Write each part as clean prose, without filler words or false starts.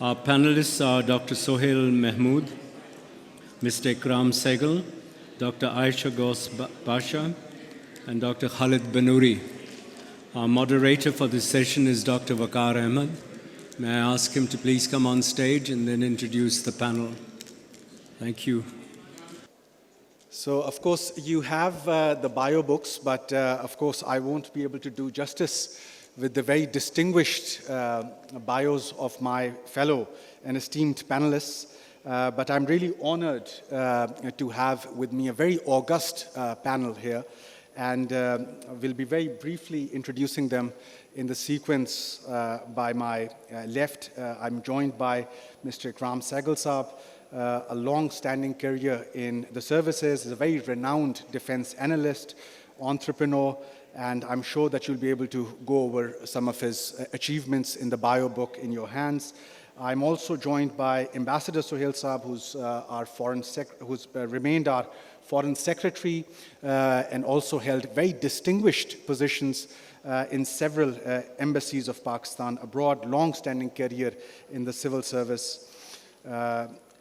Our panelists are Dr. Sohail Mahmood, Mr. Ikram Sehgal, Dr. Aisha Ghaus Pasha, and Dr. Khalid Banuri. Our moderator for this session is Dr. Vaqar Ahmed. May I ask him to please come on stage and then introduce the panel. Thank you. So, of course, you have the bio books, but of course, I won't be able to do justice with the very distinguished bios of my fellow and esteemed panelists. But I'm really honored to have with me a very august panel here. And we'll be very briefly introducing them in the sequence by my left. I'm joined by Mr. Ikram Sehgal Saab, a long-standing career in the services, is a very renowned defense analyst, entrepreneur, and I'm sure that you'll be able to go over some of his achievements in the bio book in your hands. I'm also joined by Ambassador Sohail Saab, who's remained our Foreign Secretary and also held very distinguished positions in several embassies of Pakistan abroad, long-standing career in the civil service.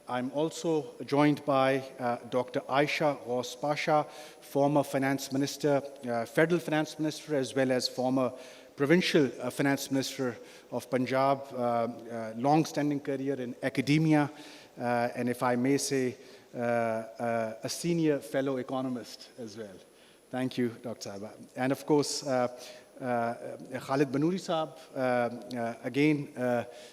I'm also joined by Dr. Aisha Ghaus Pasha, former finance minister, federal finance minister, as well as former provincial finance minister of Punjab, long-standing career in academia, and if I may say, a senior fellow economist as well. Thank you, Dr. Sahaba. And of course, Khalid Banuri Saab, again,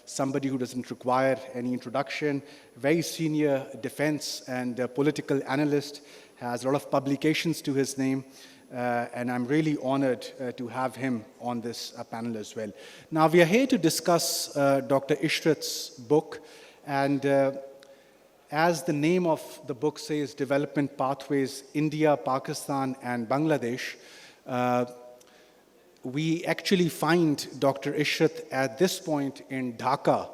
somebody who doesn't require any introduction, very senior defense and political analyst, has a lot of publications to his name, and I'm really honored to have him on this panel as well. Now, we are here to discuss Dr. Ishrat's book, and as the name of the book says, Development Pathways, India, Pakistan, and Bangladesh, we actually find Dr. Ishrat at this point in Dhaka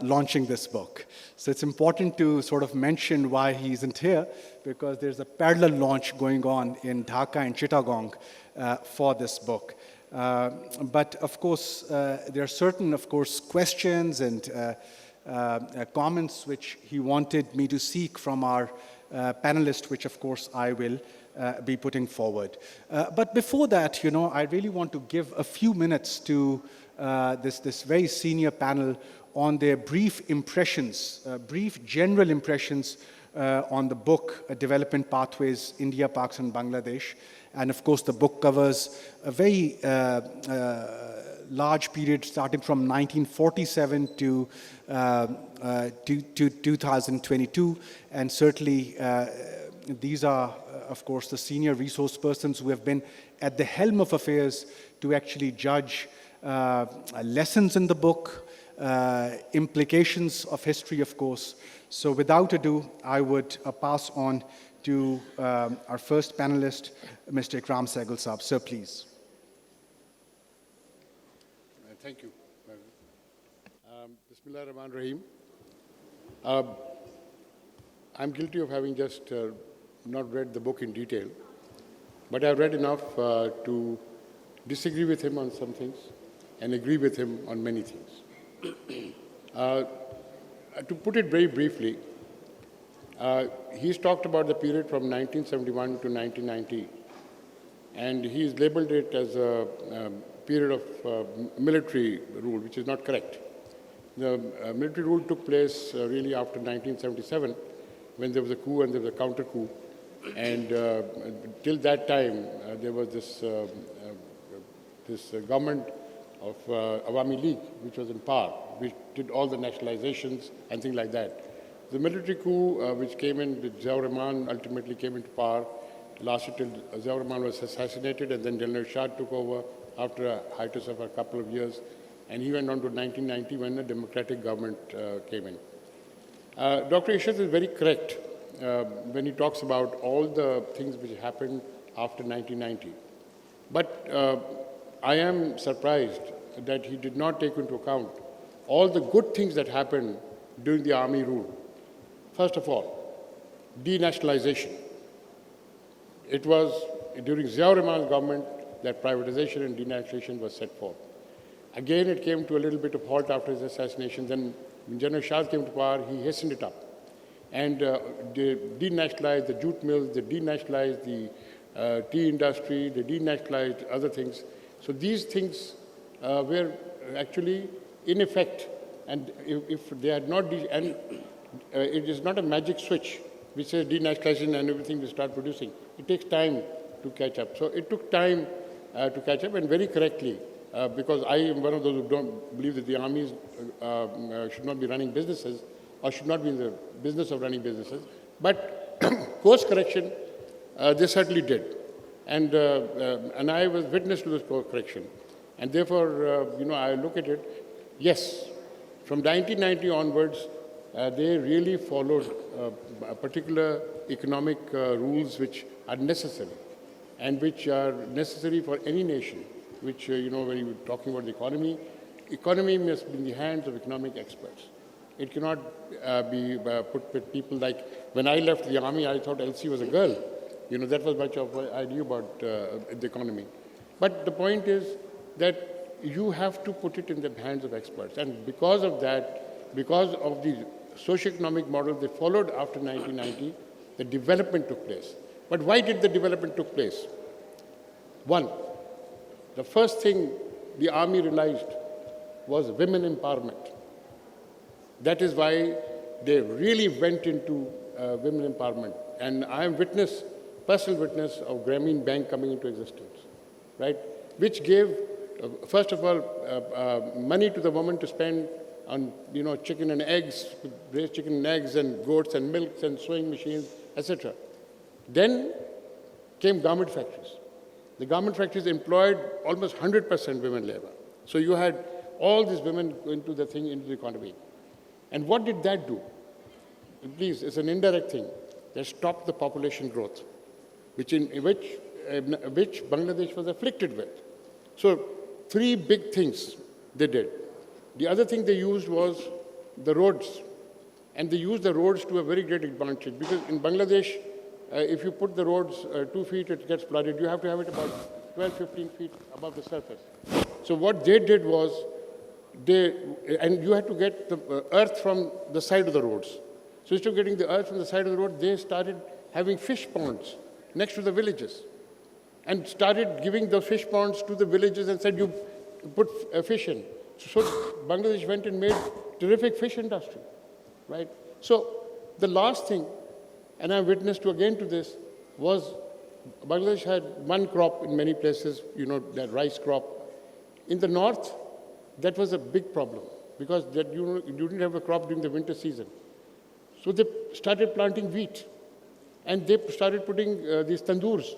launching this book. So it's important to sort of mention why he isn't here, because there's a parallel launch going on in Dhaka and Chittagong for this book. But of course, there are certain, of course, questions and comments which he wanted me to seek from our panelists, which of course I will be putting forward. But before that, I really want to give a few minutes to this very senior panel on their brief impressions, brief general impressions on the book, Development Pathways, India, Pakistan, Bangladesh. And of course, the book covers a very large period starting from 1947 to 2022. And certainly, these are, of course, the senior resource persons who have been at the helm of affairs to actually judge lessons in the book, implications of history, of course. So without ado, I would pass on to our first panelist, Mr. Ikram Sehgal Saab. Sir, please. Thank you. Bismillah ar-Rahman ar-Rahim. I'm guilty of having just not read the book in detail, but I've read enough to disagree with him on some things and agree with him on many things. To put it very briefly, he's talked about the period from 1971 to 1990, and he's labeled it as a period of military rule, which is not correct. The military rule took place really after 1977, when there was a coup and there was a counter coup. And till that time, there was this government of Awami League, which was in power, which did all the nationalizations and things like that. The military coup, which came in with Ziaur Rahman, ultimately came into power, lasted till Ziaur Rahman was assassinated, and then General Shah took over after a hiatus of a couple of years, and he went on to 1990 when a democratic government came in. Dr. Ishrat is very correct when he talks about all the things which happened after 1990. But I am surprised that he did not take into account all the good things that happened during the army rule. First of all, denationalization. It was during Ziaur Rahman's government that privatization and denationalization was set forth. Again, it came to a little bit of halt after his assassination. Then when General Shah came to power, he hastened it up. And they denationalized the jute mills, they denationalized the tea industry, they denationalized other things. So these things were actually in effect. And if they had not, it is not a magic switch which says denationalization and everything will start producing. It takes time to catch up. So it took time to catch up, and very correctly, because I am one of those who don't believe that the armies should not be running businesses or should not be in the business of running businesses. But course correction, they certainly did. And I was witness to this course correction. And therefore, I look at it, yes, from 1990 onwards, they really followed particular economic rules which are necessary and which are necessary for any nation, which, when you're talking about the economy must be in the hands of economic experts. It cannot be put with people like, when I left the army, I thought Elsie was a girl. That was much of what I knew about the economy. But the point is that you have to put it in the hands of experts. And because of that, because of the socioeconomic model they followed after 1990, the development took place. But why did the development took place? One, the first thing the army realized was women empowerment. That is why they really went into women empowerment. And I am personal witness of Grameen Bank coming into existence, right? Which gave, first of all, money to the woman to spend on, chicken and eggs, raised chicken and eggs and goats and milks and sewing machines, etc. Then came garment factories. The garment factories employed almost 100% women labor. So you had all these women into the economy. And what did that do? Please, it's an indirect thing. That stopped the population growth, which Bangladesh was afflicted with. So 3 big things they did. The other thing they used was the roads. And they used the roads to a very great advantage, because in Bangladesh, if you put the roads 2 feet, it gets flooded. You have to have it about 12, 15 feet above the surface. So what they did was, and you had to get the earth from the side of the roads. So instead of getting the earth from the side of the road, they started having fish ponds next to the villages and started giving those fish ponds to the villages and said, you put fish in. So Bangladesh went and made terrific fish industry, right? So the last thing, and I'm witness to again to this, was Bangladesh had one crop in many places, that rice crop. In the north, that was a big problem because you didn't have a crop during the winter season. So they started planting wheat, and they started putting these tandoors,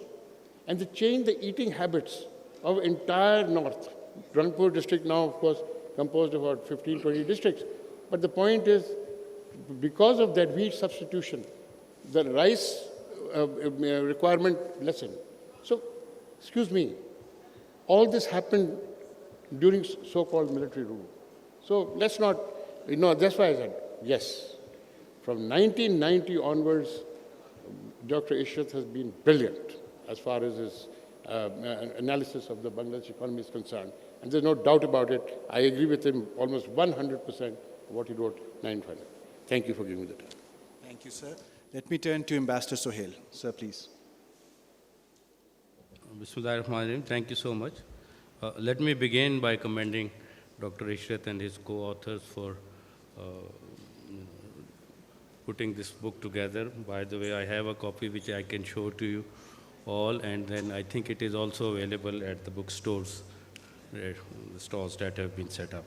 and they changed the eating habits of entire north. Rangpur district now, of course, composed of about 15, 20 districts. But the point is, because of that wheat substitution, the rice requirement lessened. So, excuse me, all this happened during so-called military rule. So let's not, that's why I said, yes. From 1990 onwards, Dr. Ishrat has been brilliant as far as his analysis of the Bangladesh economy is concerned. And there's no doubt about it. I agree with him almost 100% of what he wrote 900. Thank you for giving me the time. Thank you, sir. Let me turn to Ambassador Sohail. Sir, please. Bismillahirrahmanirrahim. Thank you so much. Let me begin by commending Dr. Ishrat and his co-authors for putting this book together. By the way, I have a copy which I can show to you all, and then I think it is also available at the bookstores, the stalls that have been set up.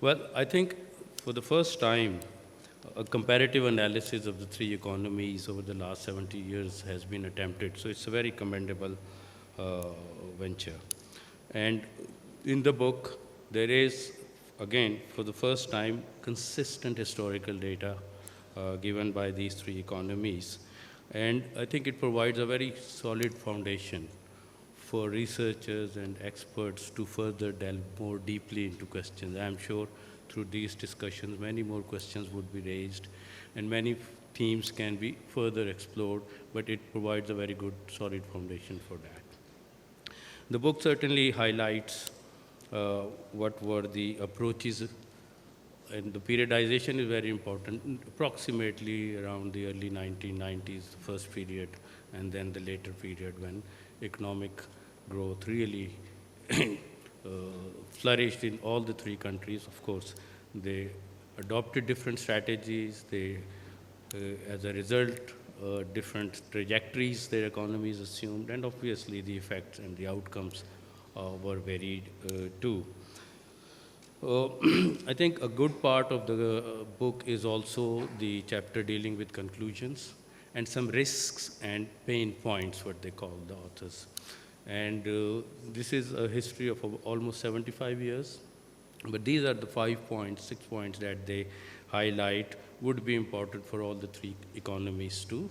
Well, I think for the first time, a comparative analysis of the 3 economies over the last 70 years has been attempted. So it's a very commendable venture. And in the book, there is, again, for the first time, consistent historical data given by these 3 economies. And I think it provides a very solid foundation for researchers and experts to further delve more deeply into questions. I'm sure through these discussions, many more questions would be raised, and many themes can be further explored, but it provides a very good, solid foundation for that. The book certainly highlights what were the approaches and the periodization is very important, approximately around the early 1990s, the first period, and then the later period when economic growth really flourished in all the three countries. Of course, they adopted different strategies. They, as a result, different trajectories their economies assumed, and obviously the effects and the outcomes were varied too. I think a good part of the book is also the chapter dealing with conclusions and some risks and pain points, what they call the authors. And this is a history of almost 75 years. But these are the 5 points, 6 points that they highlight would be important for all the three economies to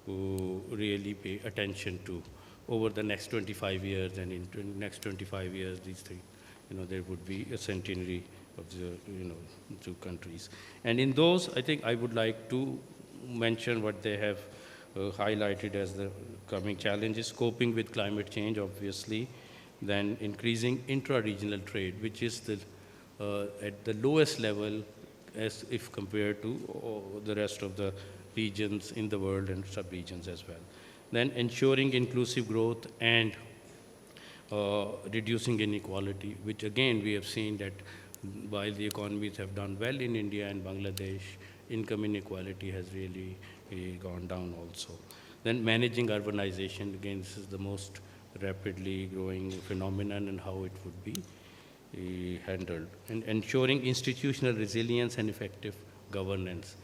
really pay attention to over the next 25 years. And in the next 25 years, these three, there would be a centenary of the, two countries. And in those, I think I would like to mention what they have highlighted as the coming challenges: coping with climate change, obviously, then increasing intra-regional trade, which is the at the lowest level as if compared to the rest of the regions in the world and sub-regions as well. Then ensuring inclusive growth and reducing inequality, which again we have seen that while the economies have done well in India and Bangladesh, income inequality has really gone down also. Then managing urbanization, again this is the most rapidly growing phenomenon and how it would be handled, and ensuring institutional resilience and effective governance.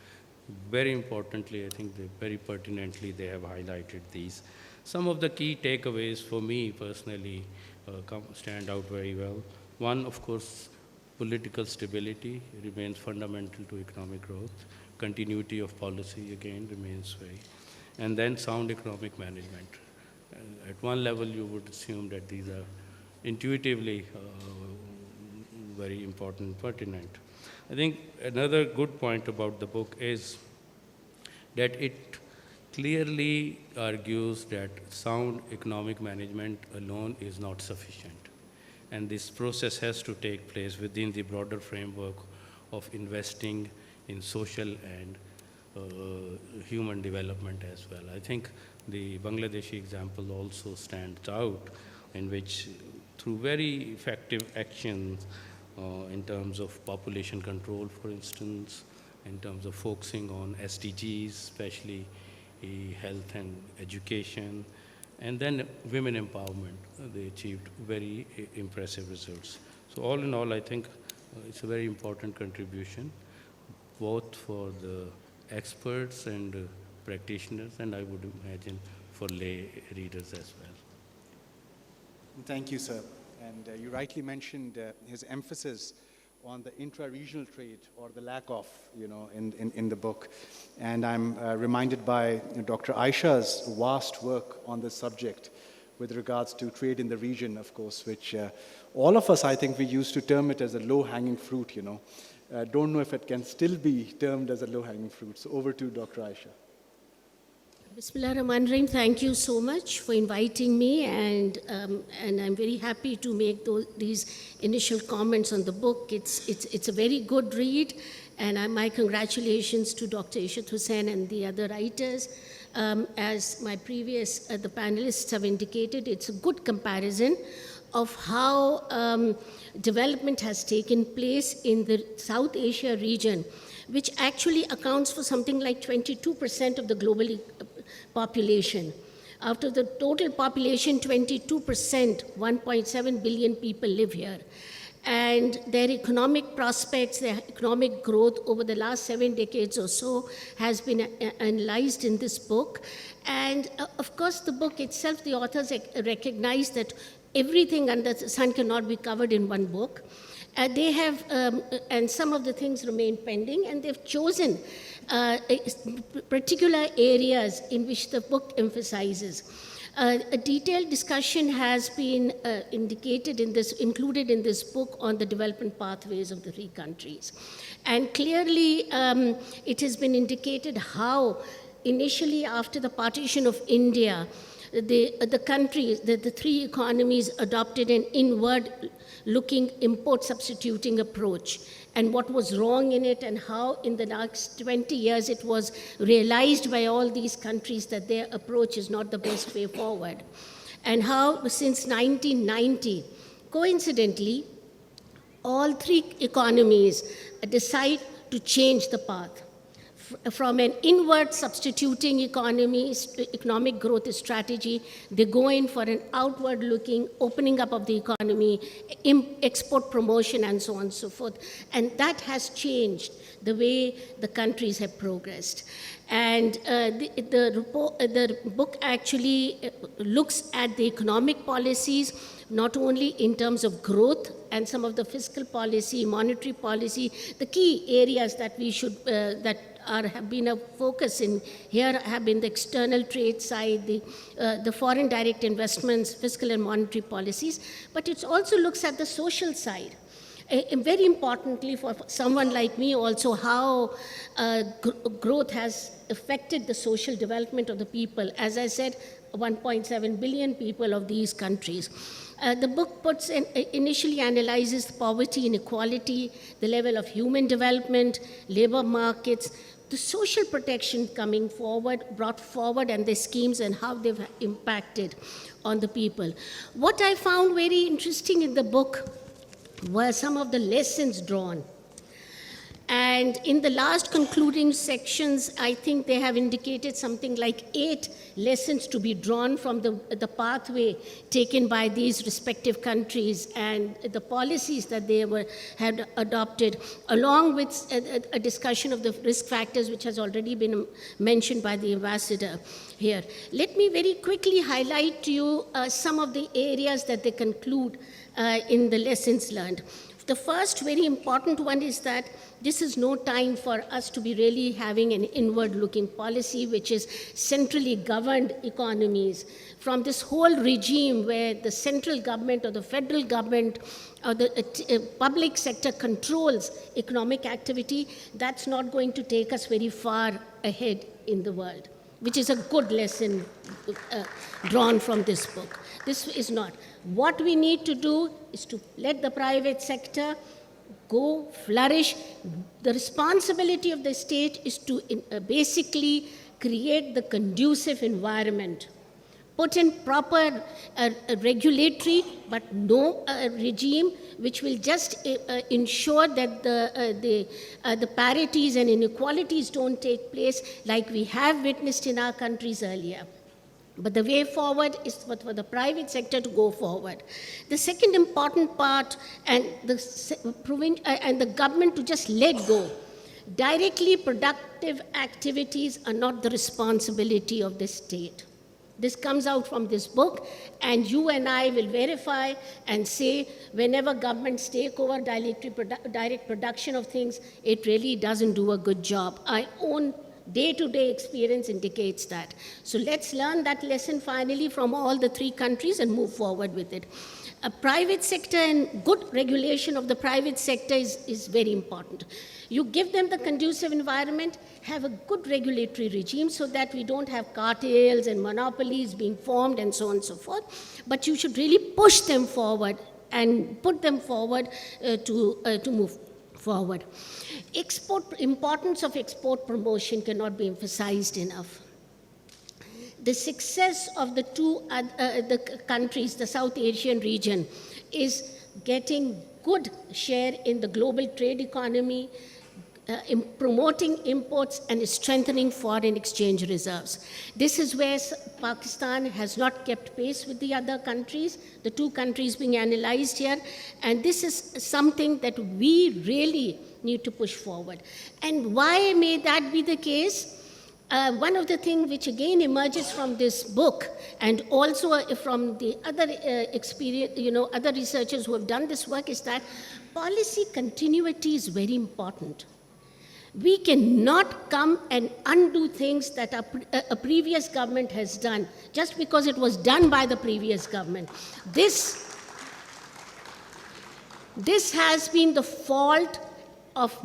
Very importantly, I think very pertinently they have highlighted these. Some of the key takeaways for me personally stand out very well. One, of course, political stability remains fundamental to economic growth. Continuity of policy, again, remains very. And then sound economic management. At one level, you would assume that these are intuitively very important and pertinent. I think another good point about the book is that it clearly argues that sound economic management alone is not sufficient. And this process has to take place within the broader framework of investing in social and human development as well. I think the Bangladeshi example also stands out, in which through very effective actions in terms of population control, for instance, in terms of focusing on SDGs, especially health and education, and then women empowerment, they achieved very impressive results. So all in all, I think it's a very important contribution, both for the experts and practitioners, and I would imagine for lay readers as well. Thank you, sir. And you rightly mentioned his emphasis on the intra-regional trade, or the lack of, in the book. And I'm reminded by Dr. Aisha's vast work on this subject with regards to trade in the region, of course, which all of us, I think, we used to term it as a low-hanging fruit, Don't know if it can still be termed as a low-hanging fruit. So over to Dr. Aisha. Bismillahirrahmanirrahim. Thank you so much for inviting me, and I'm very happy to make these initial comments on the book. It's a very good read, and my congratulations to Dr. Husain and the other writers. As my the panelists have indicated, it's a good comparison of how development has taken place in the South Asia region, which actually accounts for something like 22% of the global population. Out of the total population, 22%, 1.7 billion people live here. And their economic prospects, their economic growth over the last 7 decades or so has been analyzed in this book. And of course, the book itself, the authors recognize that everything under the sun cannot be covered in one book. They have, and some of the things remain pending, and they've chosen particular areas in which the book emphasizes. A detailed discussion has been included in this book on the development pathways of the three countries. And clearly, it has been indicated how initially after the partition of India, the countries, the three economies adopted an inward looking import substituting approach, and what was wrong in it, and how in the next 20 years it was realized by all these countries that their approach is not the best way forward. And how since 1990, coincidentally, all three economies decide to change the path. From an inward substituting economic growth strategy, they go in for an outward looking opening up of the economy, export promotion, and so on and so forth. And that has changed the way the countries have progressed. And the book actually looks at the economic policies, not only in terms of growth and some of the fiscal policy, monetary policy, the key areas that we should, have been a focus in here have been the external trade side, the foreign direct investments, fiscal and monetary policies, but it also looks at the social side. And very importantly for someone like me also, how growth has affected the social development of the people. As I said, 1.7 billion people of these countries. The book initially analyzes poverty, inequality, the level of human development, labor markets, the social protection coming forward, brought forward, and the schemes and how they've impacted on the people. What I found very interesting in the book were some of the lessons drawn. And in the last concluding sections, I think they have indicated something like 8 lessons to be drawn from the pathway taken by these respective countries and the policies that they had adopted, along with a discussion of the risk factors, which has already been mentioned by the ambassador here. Let me very quickly highlight to you some of the areas that they conclude in the lessons learned. The first very important one is that this is no time for us to be really having an inward-looking policy, which is centrally governed economies. From this whole regime where the central government or the federal government or the public sector controls economic activity, that's not going to take us very far ahead in the world, which is a good lesson drawn from this book. This is not. What we need to do is to let the private sector go flourish. The responsibility of the state is to basically create the conducive environment, put in proper regulatory but no regime which will just ensure that the parities and inequalities don't take place like we have witnessed in our countries earlier. But the way forward is for the private sector to go forward. The second important part, and the government to just let go. Directly productive activities are not the responsibility of the state. This comes out from this book, and you and I will verify and say whenever governments take over direct production of things, it really doesn't do a good job. Our own day-to-day experience indicates that. So let's learn that lesson finally from all the 3 countries and move forward with it. A private sector and good regulation of the private sector is very important. You give them the conducive environment, have a good regulatory regime so that we don't have cartels and monopolies being formed and so on and so forth. But you should really push them forward and put them forward to move forward. Importance of export promotion cannot be emphasized enough. The success of the the countries, the South Asian region, is getting good share in the global trade economy, in promoting imports and strengthening foreign exchange reserves. This is where Pakistan has not kept pace with the other countries, the 2 countries being analyzed here, and this is something that we really need to push forward. And why may that be the case? One of the things which again emerges from this book and also from the other other researchers who have done this work is that policy continuity is very important. We cannot come and undo things that a previous government has done just because it was done by the previous government. This has been the fault of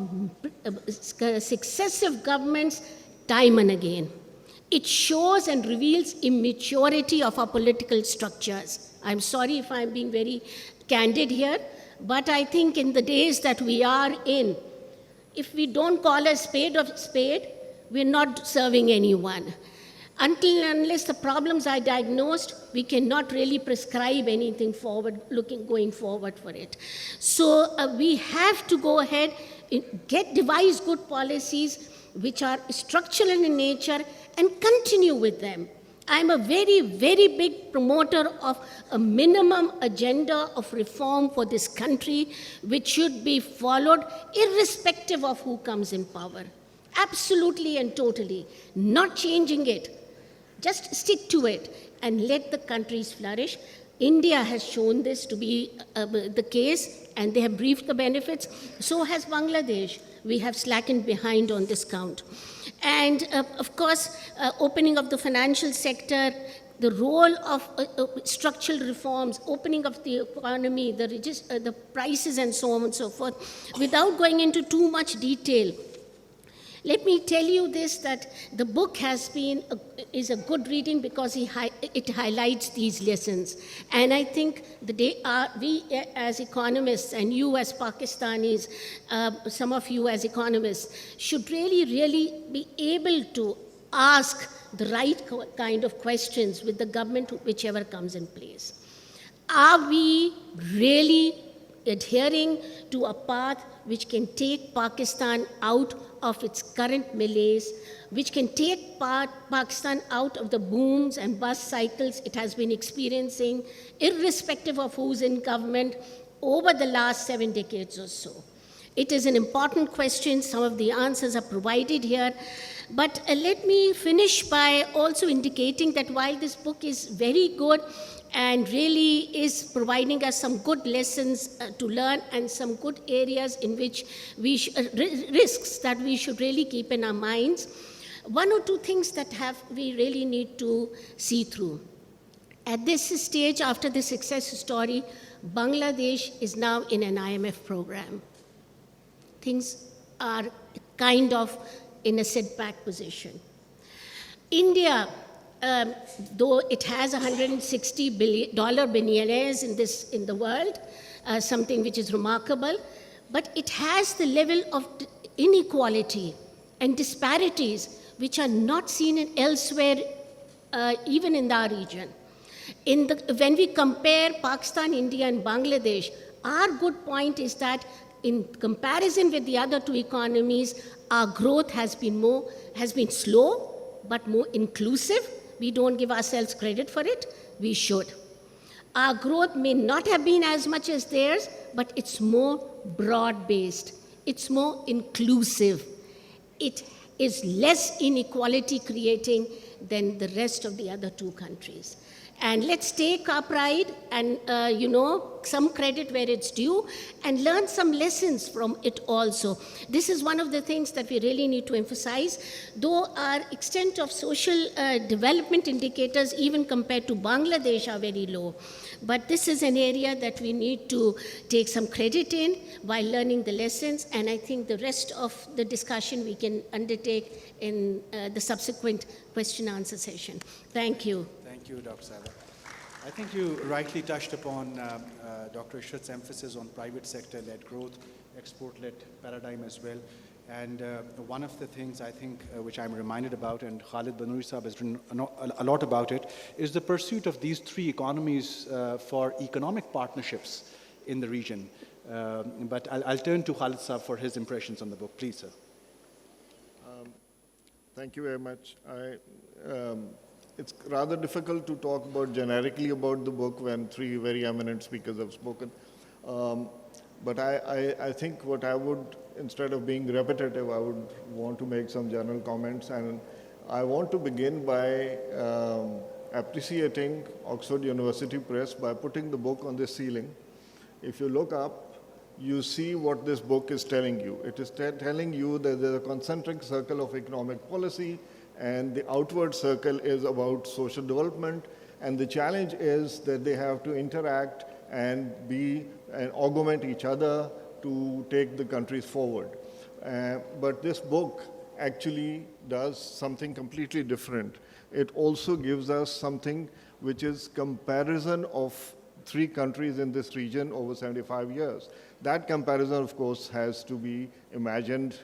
successive governments time and again. It shows and reveals immaturity of our political structures. I'm sorry if I'm being very candid here. But I think in the days that we are in, if we don't call a spade a spade, we're not serving anyone. Until and unless the problems are diagnosed, we cannot really prescribe anything going forward for it. So we have to go ahead, devise good policies which are structural in nature and continue with them. I'm a very, very big promoter of a minimum agenda of reform for this country, which should be followed irrespective of who comes in power. Absolutely and totally. Not changing it. Just stick to it and let the countries flourish. India has shown this to be the case, and they have reaped the benefits. So has Bangladesh. We have slackened behind on this count. And of course, opening of the financial sector, the role of structural reforms, opening of the economy, the prices and so on and so forth. Without going into too much detail, let me tell you this, that the book is a good reading because it highlights these lessons. And I think we as economists and you as Pakistanis, some of you as economists, should really, really be able to ask the right kind of questions with the government, whichever comes in place. Are we really adhering to a path which can take Pakistan out of its current malaise, which can take Pakistan out of the booms and bust cycles it has been experiencing, irrespective of who's in government, over the last 7 decades or so? It is an important question. Some of the answers are provided here. But let me finish by also indicating that while this book is very good and really is providing us some good lessons to learn and some good areas in which risks that we should really keep in our minds, one or two things that we really need to see through. At this stage, after the success story, Bangladesh is now in an IMF program. Things are kind of in a setback position. India, though it has $160 billion billionaires in the world, something which is remarkable, but it has the level of inequality and disparities which are not seen elsewhere, even in our region. When we compare Pakistan, India, and Bangladesh, our good point is that in comparison with the other two economies, our growth has been slow, but more inclusive. We don't give ourselves credit for it. We should. Our growth may not have been as much as theirs, but it's more broad-based. It's more inclusive. It is less inequality creating than the rest of the other two countries. And let's take our pride and, some credit where it's due and learn some lessons from it also. This is one of the things that we really need to emphasize. Though our extent of social development indicators, even compared to Bangladesh, are very low. But this is an area that we need to take some credit in while learning the lessons. And I think the rest of the discussion we can undertake in the subsequent question-answer session. Thank you. Thank you, Dr. Sehgal. I think you rightly touched upon Dr. Ishrat's emphasis on private sector-led growth, export-led paradigm as well. And one of the things I think which I'm reminded about, and Khalid Banuri Sahab has written a lot about it, is the pursuit of these three economies for economic partnerships in the region. But I'll turn to Khalid Sahab for his impressions on the book. Please, sir. Thank you very much. It's rather difficult to talk generically about the book when three very eminent speakers have spoken. But I think what I would, instead of being repetitive, I would want to make some general comments. And I want to begin by appreciating Oxford University Press by putting the book on the ceiling. If you look up, you see what this book is telling you. It is telling you that there's a concentric circle of economic policy, and the outward circle is about social development, and the challenge is that they have to interact and augment each other to take the countries forward. But this book actually does something completely different. It also gives us something which is comparison of 3 countries in this region over 75 years. That comparison, of course, has to be imagined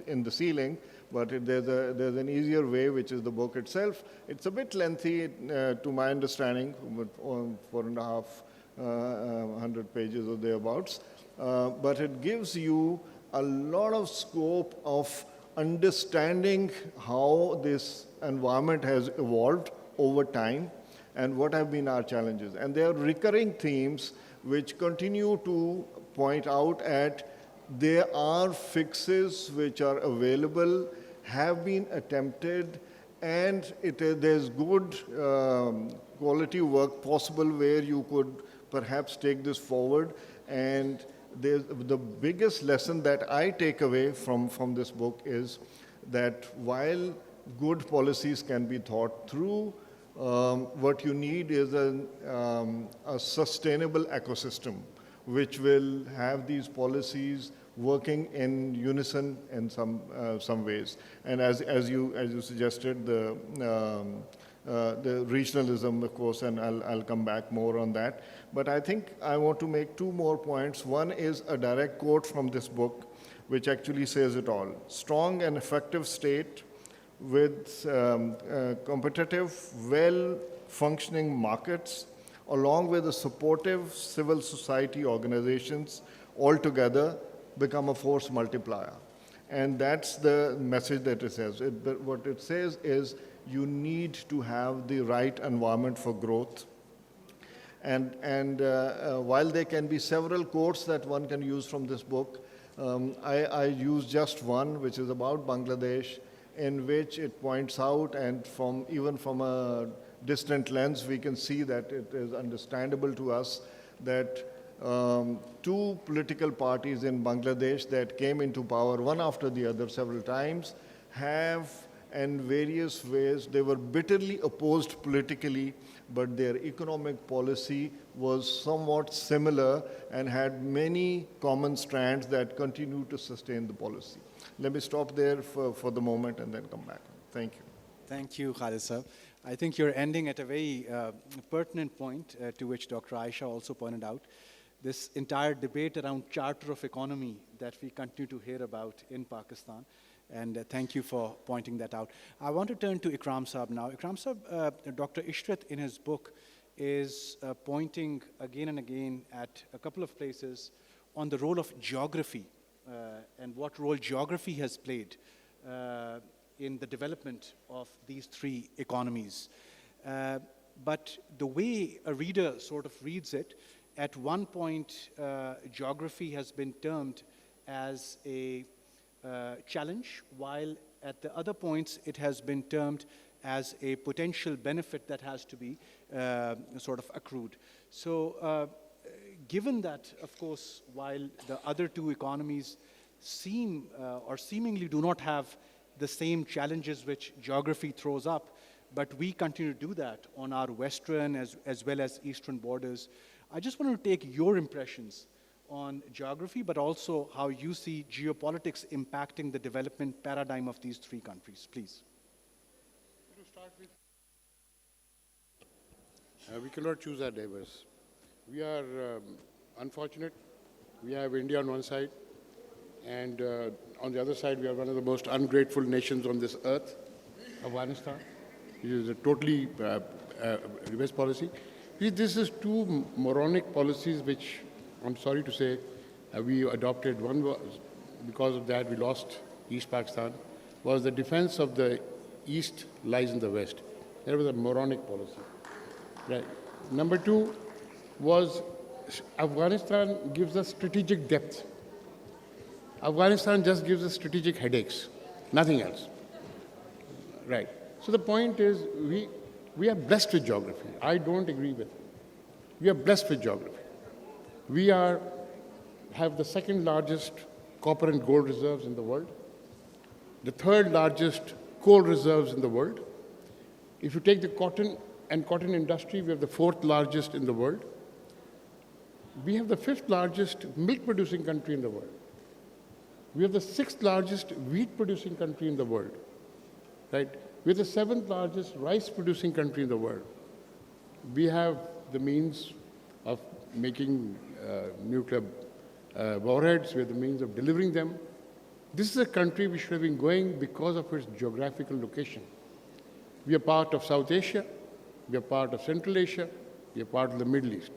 in the ceiling, but there's an easier way, which is the book itself. It's a bit lengthy, to my understanding, but 4,500 pages or thereabouts, but it gives you a lot of scope of understanding how this environment has evolved over time and what have been our challenges. And there are recurring themes which continue to point out at there are fixes which are available, have been attempted, and there's good quality work possible where you could perhaps take this forward. And the biggest lesson that I take away from this book is that while good policies can be thought through, what you need is a sustainable ecosystem which will have these policies working in unison in some ways. And as you suggested, the regionalism, of course, and I'll come back more on that. But I think I want to make 2 more points. One is a direct quote from this book, which actually says it all. Strong and effective state with competitive, well-functioning markets, along with the supportive civil society organizations, altogether become a force multiplier. And that's the message that it says. What it says is you need to have the right environment for growth. And while there can be several quotes that one can use from this book, I use just one, which is about Bangladesh, in which it points out, and even from a distant lens, we can see that it is understandable to us that 2 political parties in Bangladesh that came into power, one after the other several times, have in various ways, they were bitterly opposed politically, but their economic policy was somewhat similar and had many common strands that continue to sustain the policy. Let me stop there for the moment and then come back. Thank you. Thank you, Khalid sir. I think you're ending at a very pertinent point to which Dr. Aisha also pointed out. This entire debate around Charter of Economy that we continue to hear about in Pakistan. And thank you for pointing that out. I want to turn to Ikram Saab now. Ikram Saab, Dr. Ishrat in his book is pointing again and again at a couple of places on the role of geography and what role geography has played in the development of these 3 economies. But the way a reader sort of reads it, at one point, geography has been termed as a challenge, while at the other points it has been termed as a potential benefit that has to be sort of accrued. So given that, of course, while the other 2 economies seem or seemingly do not have the same challenges which geography throws up, but we continue to do that on our western as well as eastern borders, I just want to take your impressions on geography, but also how you see geopolitics impacting the development paradigm of these 3 countries, please. To start with, we cannot choose our neighbors. We are unfortunate. We have India on one side, and on the other side, we are one of the most ungrateful nations on this earth, Afghanistan. It is a totally reverse policy. This is 2 moronic policies which, I'm sorry to say, we adopted. One was, because of that, we lost East Pakistan, was the defense of the East lies in the West. That was a moronic policy. Right. Number 2 was Afghanistan gives us strategic depth. Afghanistan just gives us strategic headaches, nothing else. Right. So the point is, we are blessed with geography. I don't agree with it. We are blessed with geography. We have the 2nd largest copper and gold reserves in the world, the 3rd largest coal reserves in the world. If you take the cotton and cotton industry, we have the 4th largest in the world. We have the 5th largest milk producing country in the world. We have the 6th largest wheat producing country in the world, right? We're the 7th largest rice producing country in the world. We have the means making nuclear warheads, we have the means of delivering them. This is a country which should have been going because of its geographical location. We are part of South Asia, we are part of Central Asia, we are part of the Middle East.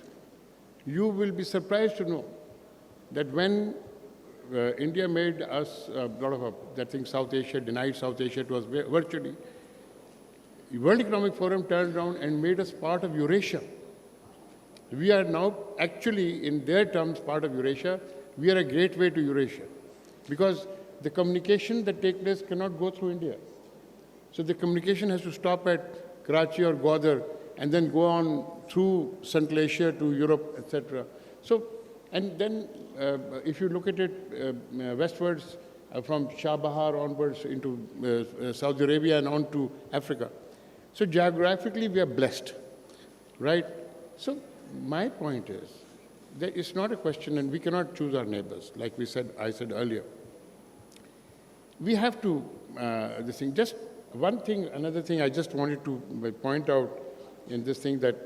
You will be surprised to know that when India made us a lot of that thing, South Asia, denied South Asia to us virtually, the World Economic Forum turned around and made us part of Eurasia. We are now actually, in their terms, part of Eurasia. We are a gateway to Eurasia because the communication that takes place cannot go through India. So the communication has to stop at Karachi or Gwadar and then go on through Central Asia to Europe, etc. So, and then if you look at it westwards, from Shah Bahar onwards into Saudi Arabia and on to Africa. So geographically, we are blessed, right? So my point is that it's not a question, and we cannot choose our neighbors, like I said earlier. We have to, just one thing, another thing I just wanted to point out in this thing that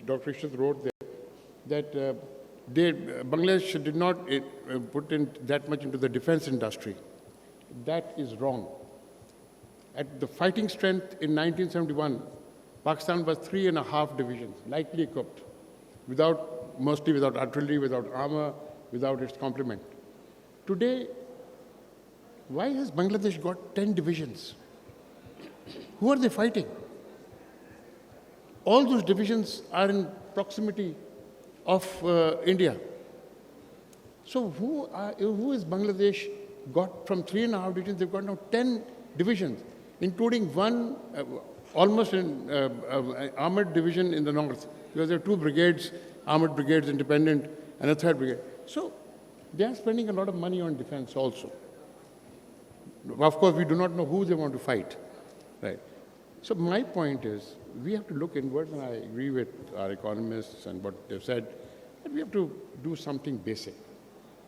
Dr. Ishrat wrote there, that Bangladesh did not put in that much into the defense industry. That is wrong. At the fighting strength in 1971, Pakistan was 3.5 divisions, lightly equipped, mostly without artillery, without armor, without its complement. Today, why has Bangladesh got 10 divisions? Who are they fighting? All those divisions are in proximity of India. So who is Bangladesh got from 3.5 divisions? They've got now 10 divisions, including one almost an armored division in the north, because there are 2 brigades, armored brigades, independent, and a 3rd brigade. So they are spending a lot of money on defense also. Of course, we do not know who they want to fight, right? So my point is, we have to look inwards, and I agree with our economists and what they've said, that we have to do something basic.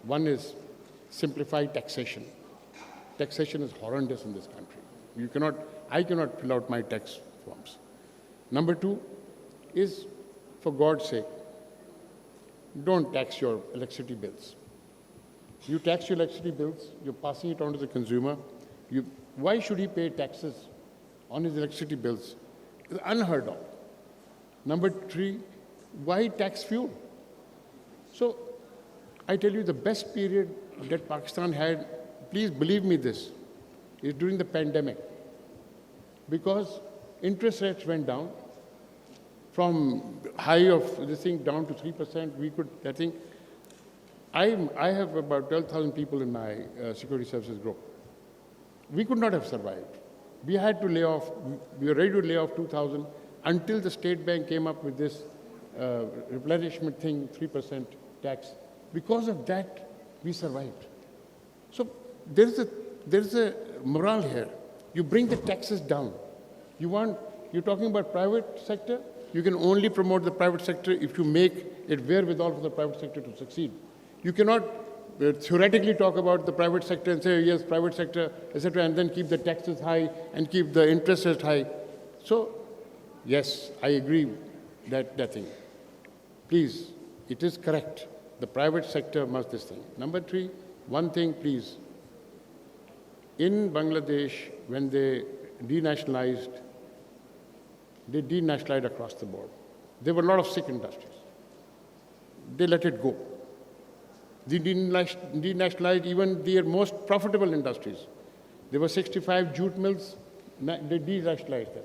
One is simplify taxation. Taxation is horrendous in this country. I cannot fill out my tax forms. Number 2 is, for God's sake, don't tax your electricity bills. You tax your electricity bills, you're passing it on to the consumer. Why should he pay taxes on his electricity bills? It's unheard of. Number 3, why tax fuel? So I tell you, the best period that Pakistan had, please believe me this, is during the pandemic. Because interest rates went down from high of this thing down to 3%. I have about 12,000 people in my security services group. We could not have survived. We had to lay off, we were ready to lay off 2,000 until the State Bank came up with this replenishment thing, 3% tax. Because of that, we survived. So there's a morale here. You bring the taxes down. You're talking about private sector. You can only promote the private sector if you make it wherewithal for the private sector to succeed. You cannot theoretically talk about the private sector and say, yes, private sector, etc., and then keep the taxes high and keep the interest rate high. So, yes, I agree that thing. Please, it is correct. The private sector must this thing. Number 3, one thing, please. In Bangladesh, when they denationalized across the board. There were a lot of sick industries. They let it go. They denationalized even their most profitable industries. There were 65 jute mills, they denationalized them.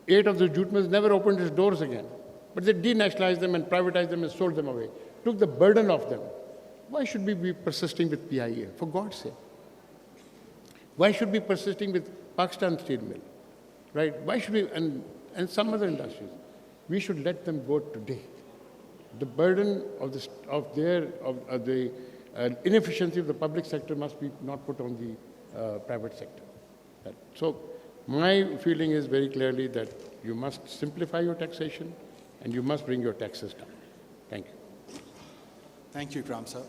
8 of the jute mills never opened its doors again. But they denationalized them and privatized them and sold them away. Took the burden off them. Why should we be persisting with PIA, for God's sake? Why should we be persisting with Pakistan Steel Mill, right? Why should we, and some other industries? We should let them go today. The burden of the inefficiency of the public sector must be not put on the private sector. So my feeling is very clearly that you must simplify your taxation and you must bring your taxes down. Thank you. Thank you, Ikram sir.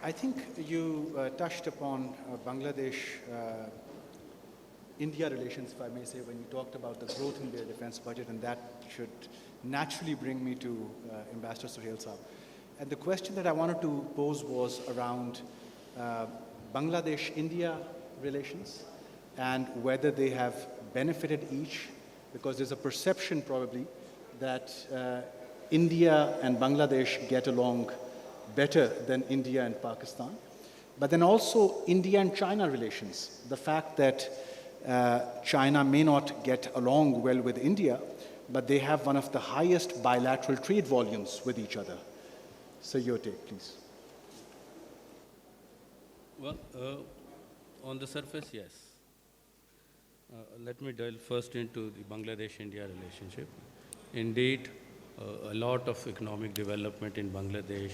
I think you touched upon Bangladesh-India relations, if I may say, when you talked about the growth in their defense budget, and that should naturally bring me to Ambassador Sohail Saab. And the question that I wanted to pose was around Bangladesh-India relations and whether they have benefited each, because there's a perception probably that India and Bangladesh get along better than India and Pakistan. But then also India and China relations, the fact that China may not get along well with India, but they have one of the highest bilateral trade volumes with each other. So your take, please. Well, on the surface, yes. Let me delve first into the Bangladesh-India relationship. Indeed, a lot of economic development in Bangladesh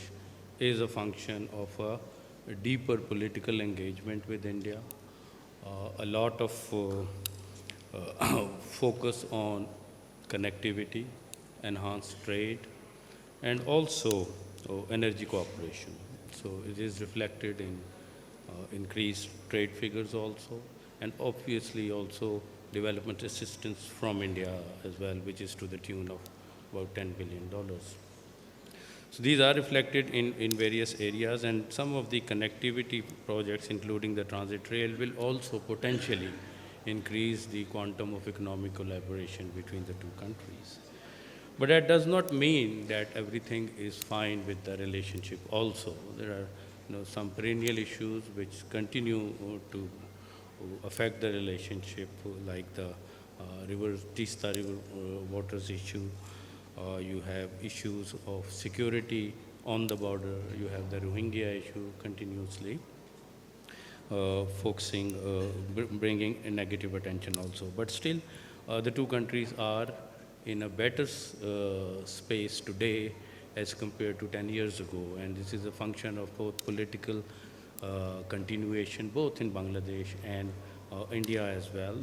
is a function of a deeper political engagement with India, a lot of focus on connectivity, enhanced trade, and also energy cooperation. So it is reflected in increased trade figures also, and obviously also development assistance from India as well, which is to the tune of about $10 billion. So these are reflected in various areas, and some of the connectivity projects, including the transit rail, will also potentially increase the quantum of economic collaboration between the two countries. But that does not mean that everything is fine with the relationship also. There are some perennial issues which continue to affect the relationship, like the Tista River waters issue. You have issues of security on the border. You have the Rohingya issue continuously focusing, bringing a negative attention also. But still, the two countries are in a better space today as compared to 10 years ago. And this is a function of both political continuation, both in Bangladesh and India as well.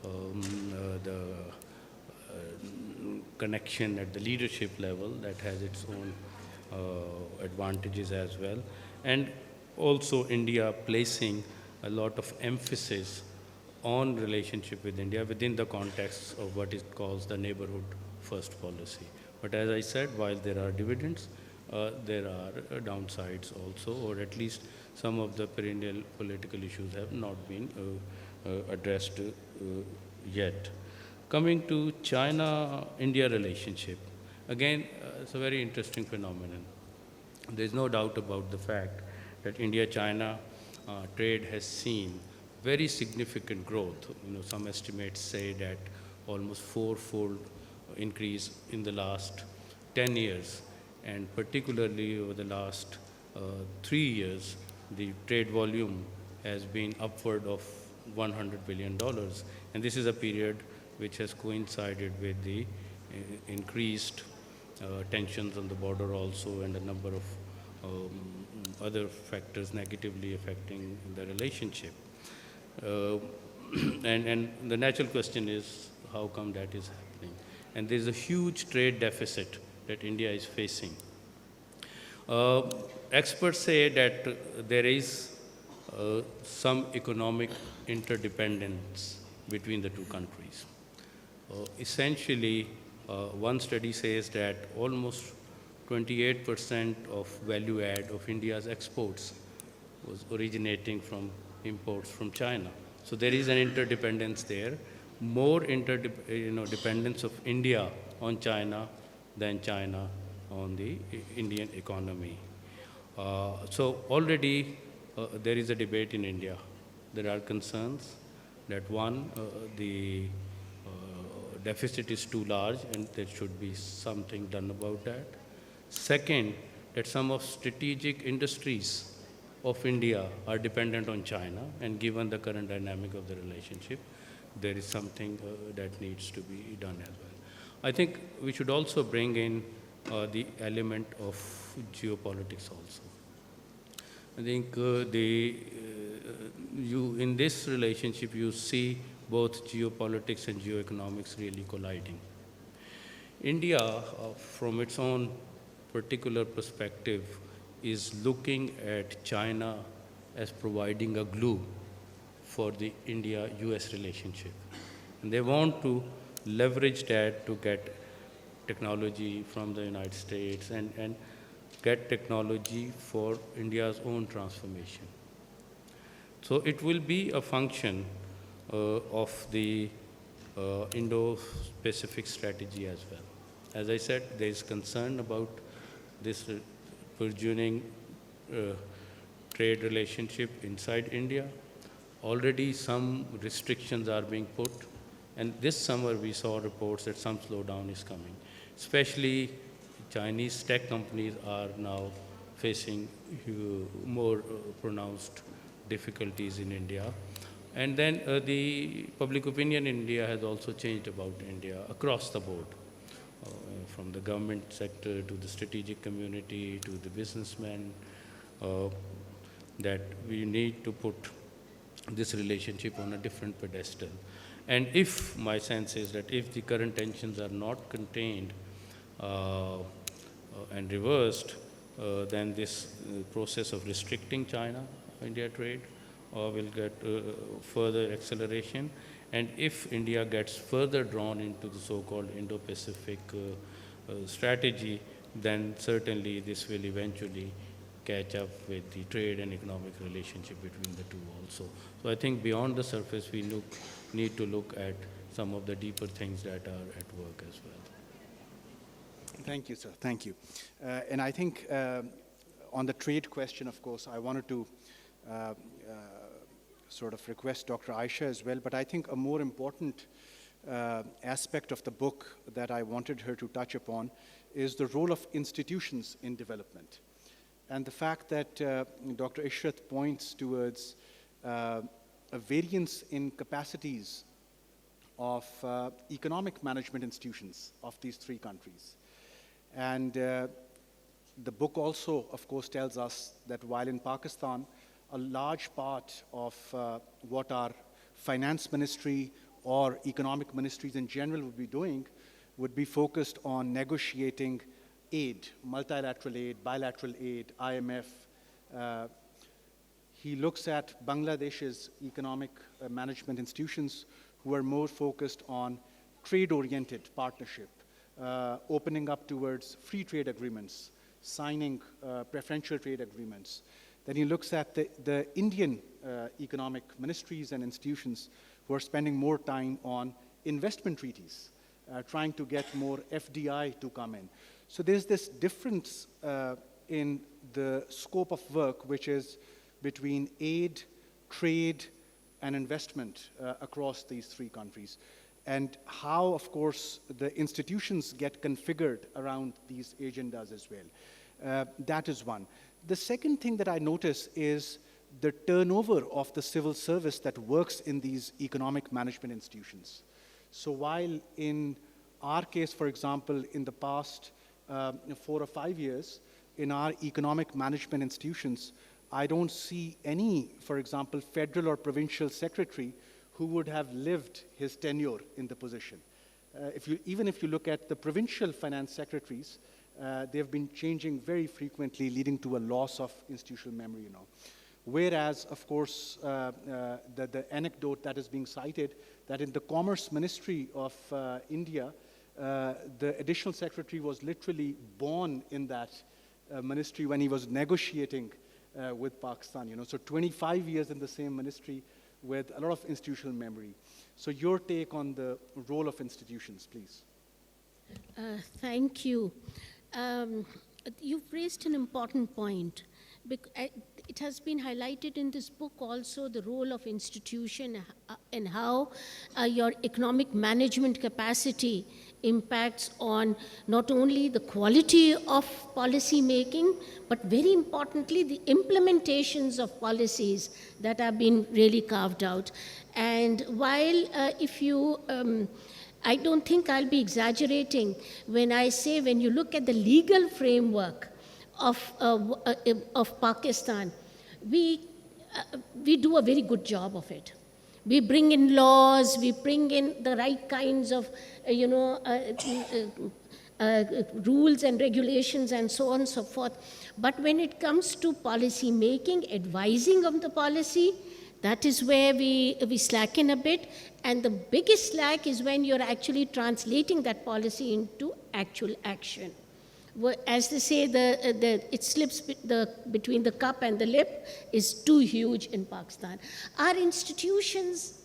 The connection at the leadership level that has its own advantages as well. And also India placing a lot of emphasis on relationship with India within the context of what it calls the neighborhood first policy. But as I said, while there are dividends, there are downsides also, or at least some of the perennial political issues have not been addressed yet. Coming to China-India relationship, again, it's a very interesting phenomenon. There's no doubt about the fact that India-China trade has seen very significant growth. Some estimates say that almost fourfold increase in the last 10 years, and particularly over the last 3 years, the trade volume has been upward of $100 billion. And this is a period which has coincided with the increased tensions on the border also, and a number of other factors negatively affecting the relationship. And the natural question is, how come that is happening? And there's a huge trade deficit that India is facing. Experts say that there is some economic interdependence between the two countries. Essentially, one study says that almost 28% of value add of India's exports was originating from imports from China. So there is an interdependence there, more dependence of India on China than China on the Indian economy. So already there is a debate in India. There are concerns that one, the deficit is too large and there should be something done about that. Second, that some of strategic industries of India are dependent on China, and given the current dynamic of the relationship, there is something that needs to be done as well. I think we should also bring in the element of geopolitics also. I think in this relationship, you see both geopolitics and geoeconomics really colliding. India, from its own particular perspective, is looking at China as providing a glue for the India-US relationship. And they want to leverage that to get technology from the United States and get technology for India's own transformation. So it will be a function of the Indo-Pacific strategy as well. As I said, there is concern about this burgeoning trade relationship inside India. Already some restrictions are being put, and this summer we saw reports that some slowdown is coming. Especially Chinese tech companies are now facing more pronounced difficulties in India. And then the public opinion in India has also changed about India across the board, from the government sector to the strategic community to the businessmen, that we need to put this relationship on a different pedestal. And if, my sense is that if the current tensions are not contained and reversed, then this process of restricting China-India trade will get further acceleration. And if India gets further drawn into the so-called Indo-Pacific strategy, then certainly this will eventually catch up with the trade and economic relationship between the two also. So I think beyond the surface, we need to look at some of the deeper things that are at work as well. Thank you, sir. Thank you. And I think on the trade question, of course, I wanted to sort of request Dr. Aisha as well, but I think a more important aspect of the book that I wanted her to touch upon is the role of institutions in development. And the fact that Dr. Ishrat points towards a variance in capacities of economic management institutions of these three countries. And the book also, of course, tells us that while in Pakistan, a large part of what our finance ministry or economic ministries in general would be doing would be focused on negotiating aid, multilateral aid, bilateral aid, IMF. He looks at Bangladesh's economic management institutions who are more focused on trade-oriented partnership, opening up towards free trade agreements, signing preferential trade agreements. Then he looks at the Indian economic ministries and institutions who are spending more time on investment treaties, trying to get more FDI to come in. So there's this difference in the scope of work, which is between aid, trade, and investment across these three countries. And how, of course, the institutions get configured around these agendas as well. That is one. The second thing that I notice is the turnover of the civil service that works in these economic management institutions. So while in our case, for example, in the past 4 or 5 years, in our economic management institutions, I don't see any, for example, federal or provincial secretary who would have lived his tenure in the position. Even if you look at the provincial finance secretaries, they've been changing very frequently, leading to a loss of institutional memory, you know. Whereas, of course, the anecdote that is being cited, that in the Commerce Ministry of India, the additional secretary was literally born in that ministry when he was negotiating with Pakistan, you know. So 25 years in the same ministry with a lot of institutional memory. So your take on the role of institutions, please. Thank you. You've raised an important point. It has been highlighted in this book also, the role of institution and how your economic management capacity impacts on not only the quality of policy making, but very importantly, the implementations of policies that have been really carved out. And while I don't think I'll be exaggerating when I say when you look at the legal framework of Pakistan, we do a very good job of it. We bring in laws, we bring in the right kinds of, rules and regulations and so on and so forth. But when it comes to policy making, advising of the policy, That is where we slacken a bit, and the biggest slack is when you're actually translating that policy into actual action. As they say, it slips between the cup and the lip is too huge in Pakistan. Our institutions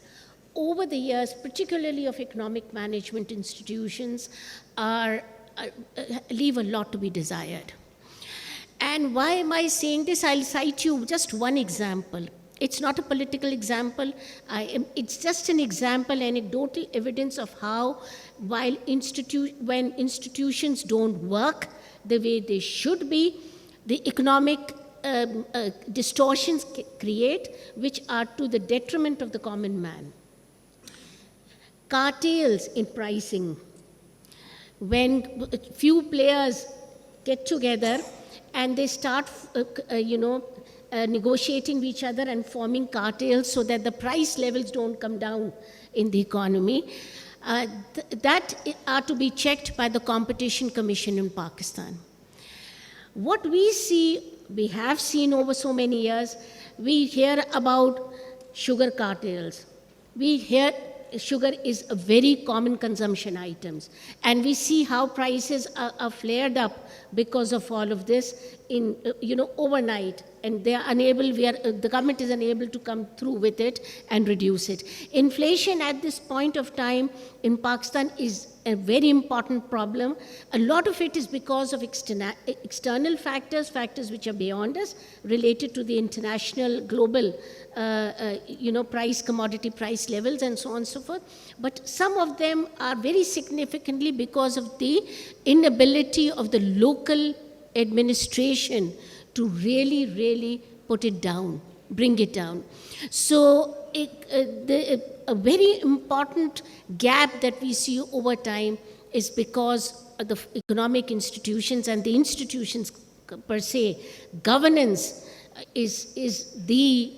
over the years, particularly of economic management institutions, leave a lot to be desired. And why am I saying this? I'll cite you just one example. It's not a political example. It's just an example, anecdotal evidence of how, when institutions don't work the way they should be, the economic distortions create, which are to the detriment of the common man. Cartels in pricing. When few players get together and they start, negotiating with each other and forming cartels so that the price levels don't come down in the economy, that are to be checked by the Competition Commission in Pakistan. What we have seen over so many years, we hear about sugar cartels. We hear sugar is a very common consumption items, and we see how prices are flared up because of all of this in overnight, and they are unable, the government is unable to come through with it and reduce it. Inflation at this point of time in Pakistan is a very important problem. A lot of it is because of external factors which are beyond us, related to the international global commodity price levels and so on and so forth. But some of them are very significantly because of the inability of the local administration to really put it down, bring it down. So a very important gap that we see over time is because of the economic institutions and the institutions per se. Governance is the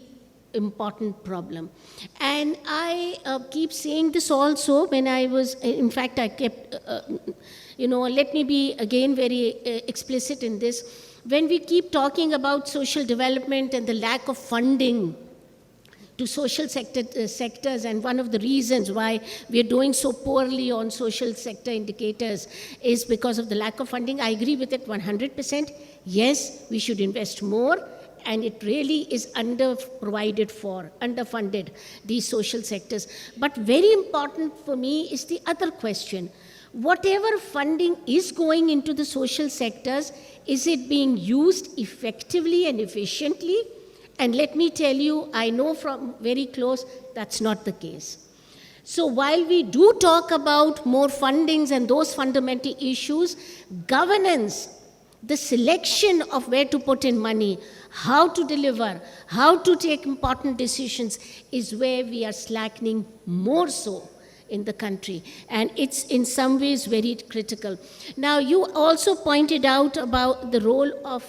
important problem. And I keep saying this also when I was, in fact, I kept, let me be again very explicit in this. When we keep talking about social development and the lack of funding to social sectors, and one of the reasons why we are doing so poorly on social sector indicators is because of the lack of funding, I agree with it 100%. Yes, we should invest more, and it really is underfunded, these social sectors. But very important for me is the other question. Whatever funding is going into the social sectors, is it being used effectively and efficiently? And let me tell you, I know from very close, that's not the case. So while we do talk about more fundings and those fundamental issues, governance, the selection of where to put in money, how to deliver, how to take important decisions is where we are slackening more so in the country. And it's in some ways very critical. Now, you also pointed out about the role of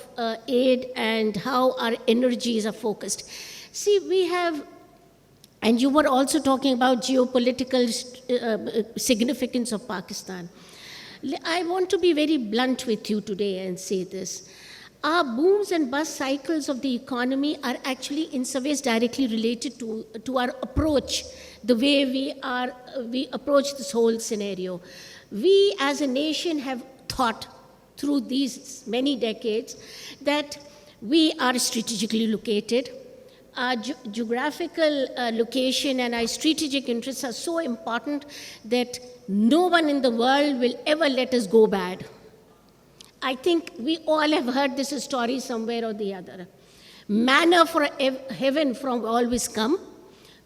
aid and how our energies are focused. See, we have, and you were also talking about geopolitical significance of Pakistan. I want to be very blunt with you today and say this. Our booms and bust cycles of the economy are actually in some ways directly related to our approach, the way we approach this whole scenario. We as a nation have thought through these many decades that we are strategically located. Our geographical location and our strategic interests are so important that no one in the world will ever let us go bad. I think we all have heard this story somewhere or the other. Manna for heaven from always come.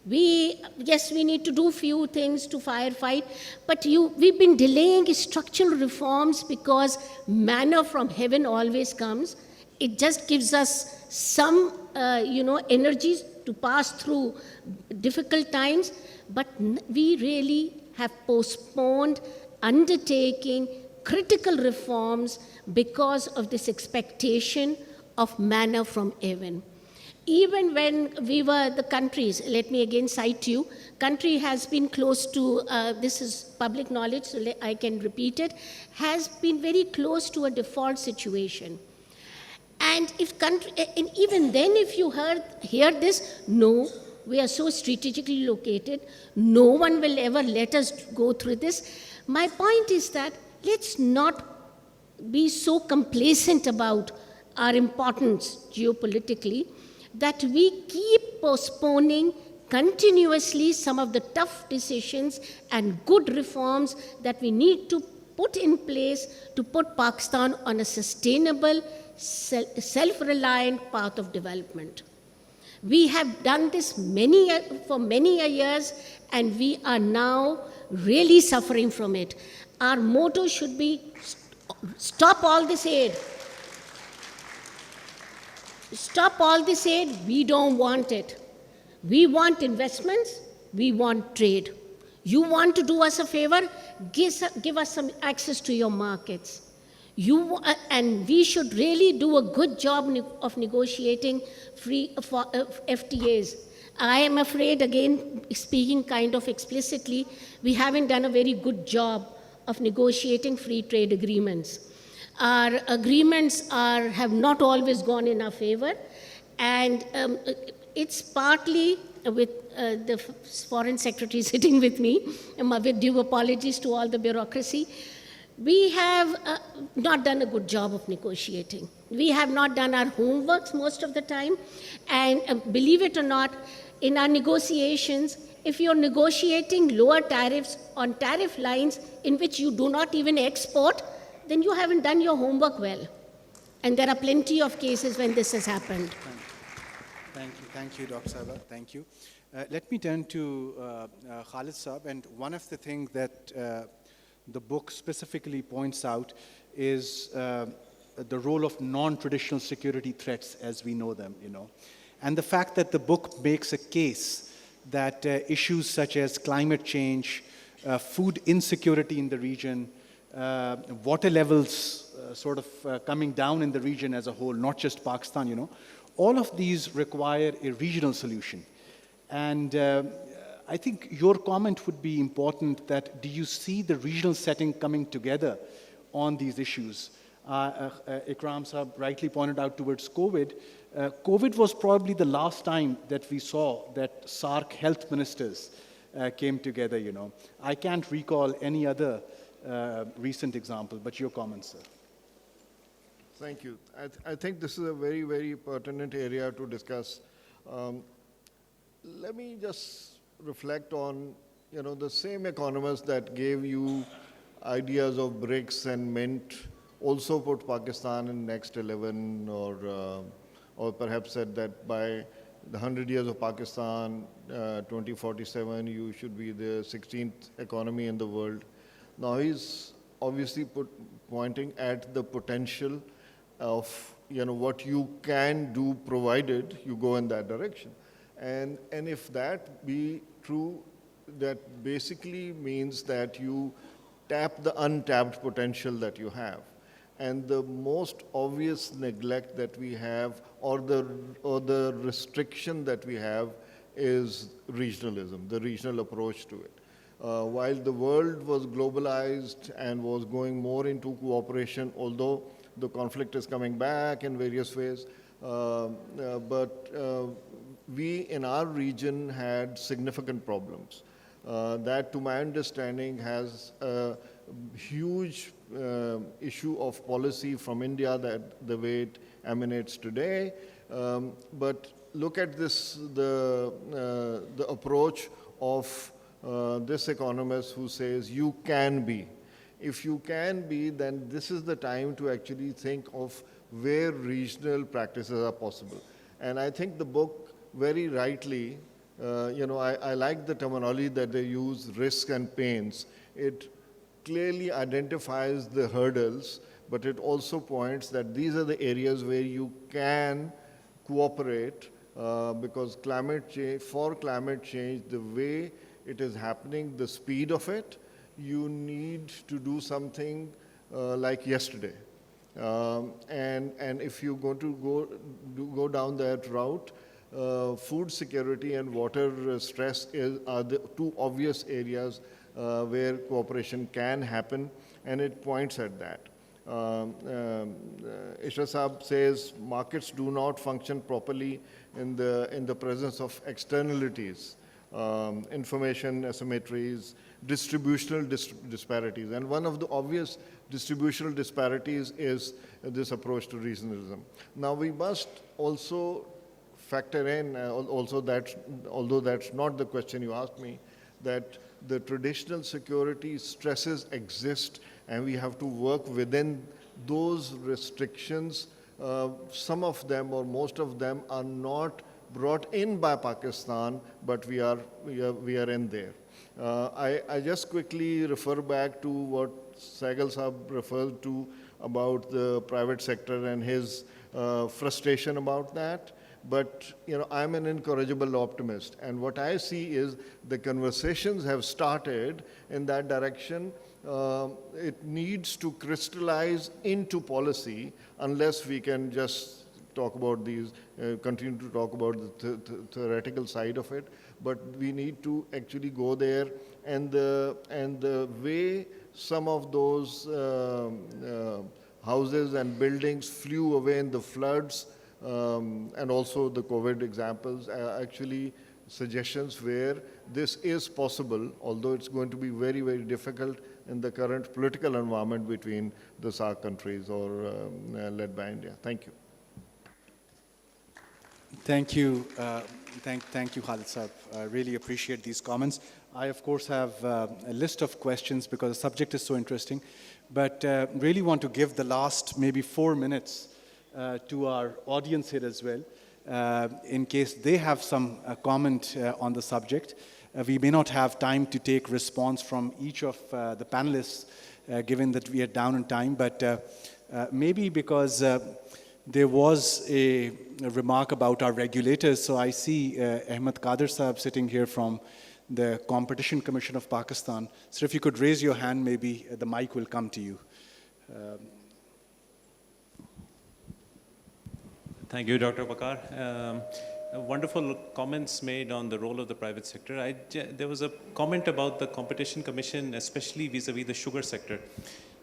Yes, we need to do few things to firefight, but we've been delaying structural reforms because manna from heaven always comes. It just gives us some, energies to pass through difficult times, but we really have postponed undertaking critical reforms because of this expectation of manna from heaven. Even when we were the countries, let me again cite you, country has been close to, this is public knowledge, so I can repeat it, has been very close to a default situation. And even then, if you hear this, no, We are so strategically located. No one will ever let us go through this. My point is that let's not be so complacent about our importance geopolitically that we keep postponing continuously some of the tough decisions and good reforms that we need to put in place to put Pakistan on a sustainable, self-reliant path of development. We have done this for many years, and we are now really suffering from it. Our motto should be, stop all this aid. Stop all this aid, we don't want it. We want investments, we want trade. You want to do us a favor, give us some access to your markets. And we should really do a good job of negotiating free FTAs. I am afraid, again, speaking kind of explicitly, we haven't done a very good job of negotiating free trade agreements. Our agreements have not always gone in our favor, and it's partly with the foreign secretary sitting with me, with due apologies to all the bureaucracy. We have not done a good job of negotiating. We have not done our homeworks most of the time, and believe it or not, in our negotiations, if you're negotiating lower tariffs on tariff lines in which you do not even export, then you haven't done your homework well. And there are plenty of cases when this has happened. Thank you, Dr. Sahiba. Thank you. Let me turn to Khalid Saab, and one of the things that the book specifically points out is the role of non-traditional security threats as we know them, and the fact that the book makes a case that issues such as climate change, food insecurity in the region, water levels coming down in the region as a whole, not just Pakistan, all of these require a regional solution. And I think your comment would be important, that do you see the regional setting coming together on these issues? Ikram Sahab rightly pointed out towards COVID. COVID was probably the last time that we saw that SAARC health ministers came together, I can't recall any other recent example, but your comments, sir. Thank you. I think this is a very, very pertinent area to discuss. Let me just reflect on, the same economists that gave you ideas of BRICS and Mint also put Pakistan in next 11, or perhaps said that by the 100 years of Pakistan, 2047, you should be the 16th economy in the world. Now he's obviously pointing at the potential of what you can do provided you go in that direction. And if that be true, that basically means that you tap the untapped potential that you have. And the most obvious neglect that we have, or the restriction that we have, is regionalism, the regional approach to it. While the world was globalized and was going more into cooperation, although the conflict is coming back in various ways, but we in our region had significant problems. That, to my understanding, has a huge issue of policy from India, that the way it emanates today. But look at this, the approach of this economist who says you can be. If you can be, then this is the time to actually think of where regional practices are possible. And I think the book very rightly, I like the terminology that they use, risk and pains. It clearly identifies the hurdles, but it also points that these are the areas where you can cooperate, because for climate change, the way it is happening, the speed of it, you need to do something like yesterday. And if you're going to go down that route, food security and water stress are the two obvious areas where cooperation can happen, and it points at that. Ishrat Saab says markets do not function properly in the presence of externalities, information asymmetries, distributional disparities. And one of the obvious distributional disparities is this approach to regionalism. Now we must also factor in, also that, although that's not the question you asked me, that the traditional security stresses exist and we have to work within those restrictions. Some of them or most of them are not brought in by Pakistan, but we are in there. I just quickly refer back to what Sehgal Saab referred to about the private sector and his frustration about that. But I'm an incorrigible optimist, and what I see is the conversations have started in that direction. It needs to crystallize into policy unless we can just talk about these, continue to talk about the theoretical side of it. But we need to actually go there, and the way some of those houses and buildings flew away in the floods, and also the COVID examples are actually suggestions where this is possible, although it's going to be very, very difficult in the current political environment between the SAARC countries or led by India. Thank you. Thank you. Thank you, Khalid Saab. I really appreciate these comments. I, of course, have a list of questions because the subject is so interesting, but really want to give the last maybe 4 minutes to our audience here as well, in case they have some comment on the subject. We may not have time to take response from each of the panelists, given that we are down in time, but maybe because there was a remark about our regulators, so I see Ahmed Qadir Saab sitting here from the Competition Commission of Pakistan. So if you could raise your hand, maybe the mic will come to you. Thank you, Dr. Vaqar. Wonderful comments made on the role of the private sector. There was a comment about the Competition Commission, especially vis-a-vis the sugar sector.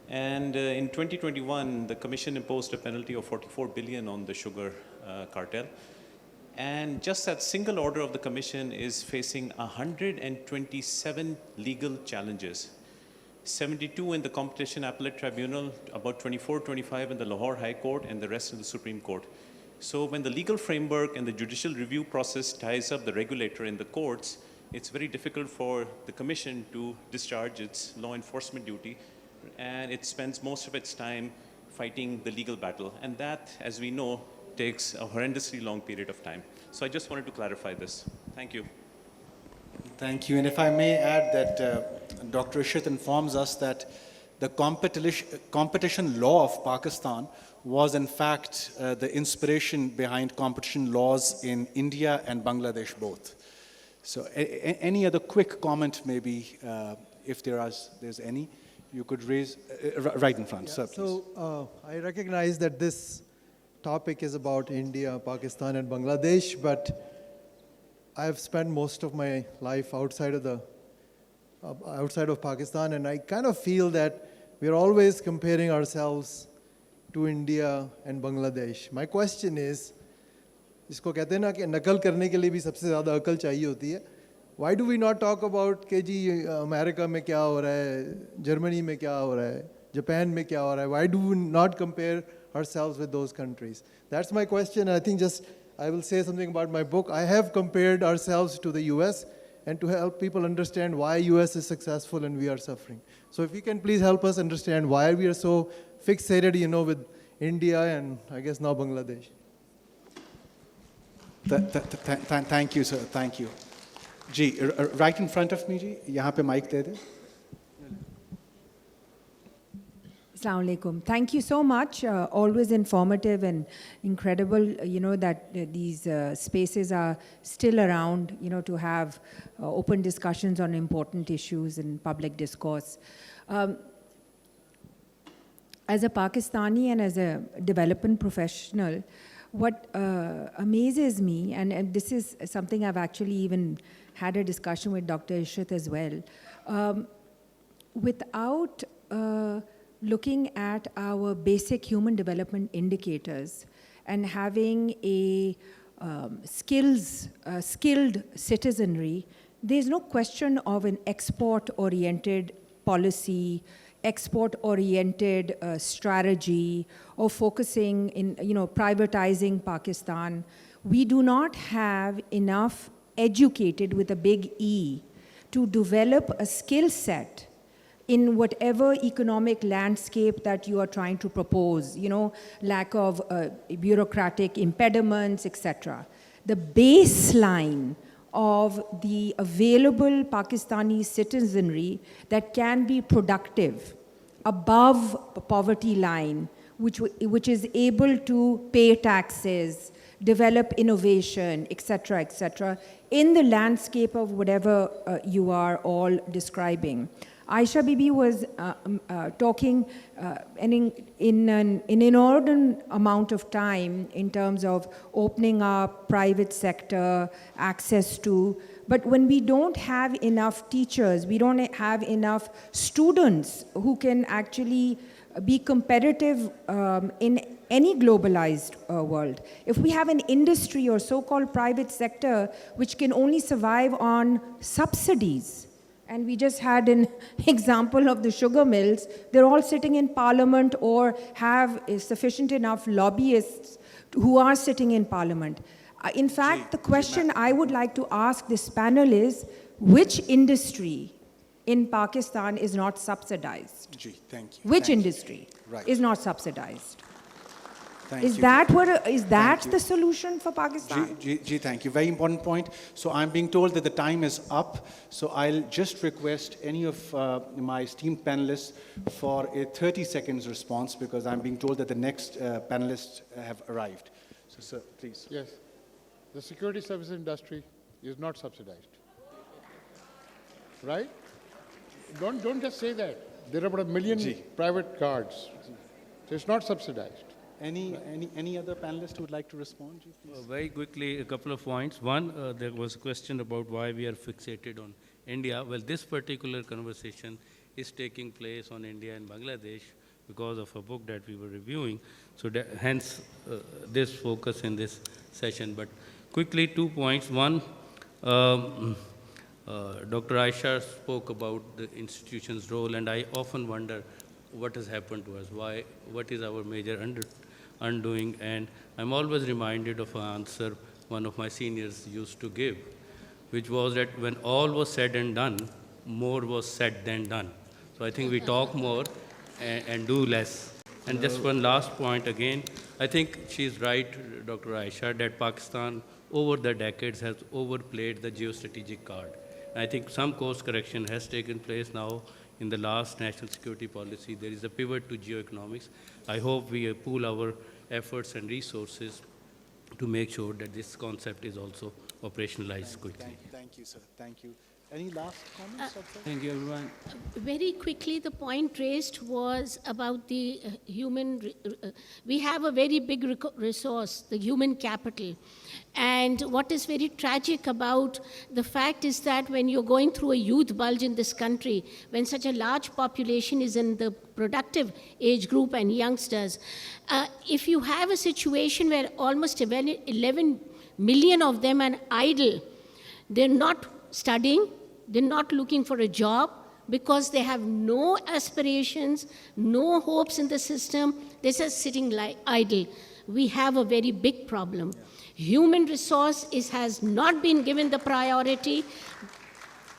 And in 2021, the Commission imposed a penalty of 44 billion on the sugar cartel. And just that single order of the Commission is facing 127 legal challenges. 72 in the Competition Appellate Tribunal, about 24, 25 in the Lahore High Court, and the rest in the Supreme Court. So when the legal framework and the judicial review process ties up the regulator in the courts, it's very difficult for the Commission to discharge its law enforcement duty, and it spends most of its time fighting the legal battle. And that, as we know, takes a horrendously long period of time. So I just wanted to clarify this. Thank you. Thank you. And if I may add that Dr. Ishrat informs us that the competition law of Pakistan was in fact the inspiration behind competition laws in India and Bangladesh both. So any other quick comment maybe, if there's any, you could raise right in front, sir, please. So I recognize that this topic is about India, Pakistan and Bangladesh, but I've spent most of my life outside of Pakistan, and I kind of feel that we're always comparing ourselves to India and Bangladesh. My question is, जिसको कहते हैं ना कि नकल करने के लिए भी सबसे ज़्यादा अकल चाहिए होती है. Why do we not talk about कि जी अमेरिका में क्या हो रहा है, जर्मनी में क्या हो रहा है, जापान में क्या हो रहा है? Why do we not compare ourselves with those countries? That's my question. I think I will say something about my book. I have compared ourselves to the US and to help people understand why US is successful and we are suffering. So if you can please help us understand why we are so fixated, with India and I guess now Bangladesh. Thank you, sir. Thank you. Ji, right in front of me, ji. यहाँ पे mic they they. Assalamu alaikum. Thank you so much. Always informative and incredible, that these spaces are still around, to have open discussions on important issues in public discourse. As a Pakistani and as a development professional, what amazes me, and this is something I've actually even had a discussion with Dr. Ishrat as well, without looking at our basic human development indicators and having a skilled citizenry, there's no question of an export-oriented policy, export-oriented strategy, or focusing in, privatizing Pakistan. We do not have enough educated with a big E to develop a skill set in whatever economic landscape that you are trying to propose, lack of bureaucratic impediments, etc. The baseline of the available Pakistani citizenry that can be productive above poverty line, which is able to pay taxes, develop innovation, etc., in the landscape of whatever you are all describing. Aisha Bibi was talking in an inordinate amount of time in terms of opening up private sector, access to, but when we don't have enough teachers, we don't have enough students who can actually be competitive in any globalized world. If we have an industry or so-called private sector which can only survive on subsidies, and we just had an example of the sugar mills, they're all sitting in parliament or have sufficient enough lobbyists who are sitting in parliament. In fact, the question I would like to ask this panel is, which industry in Pakistan is not subsidized? Thank you. Which industry is not subsidized? Is that the solution for Pakistan? Thank you. Very important point. So I'm being told that the time is up. So I'll just request any of my esteemed panelists for a 30 seconds response, because I'm being told that the next panelists have arrived. So, sir, please. Yes. The security services industry is not subsidized. Right? Don't just say that. There are about 1 million private cards. So it's not subsidized. Any other panelist who would like to respond? Very quickly, a couple of points. One, there was a question about why we are fixated on India. Well, this particular conversation is taking place on India and Bangladesh because of a book that we were reviewing. So hence, this focus in this session. But quickly, 2 points. One, Dr. Aisha spoke about the institution's role, and I often wonder what has happened to us, what is our major undoing, and I'm always reminded of an answer one of my seniors used to give, which was that when all was said and done, more was said than done. So I think we talk more and do less. And just one last point again, I think she's right, Dr. Aisha, that Pakistan over the decades has overplayed the geostrategic card. And I think some course correction has taken place now. In the last national security policy, there is a pivot to geoeconomics. I hope we pool our efforts and resources to make sure that this concept is also operationalized quickly. Thank you, sir. Thank you. Any last comments? Thank you, everyone. Very quickly, the point raised was about the we have a very big resource, the human capital. And what is very tragic about the fact is that when you're going through a youth bulge in this country, when such a large population is in the productive age group and youngsters, if you have a situation where almost 11 million of them are idle, they're not studying, they're not looking for a job because they have no aspirations, no hopes in the system, they're just sitting idle. We have a very big problem. Human resource has not been given the priority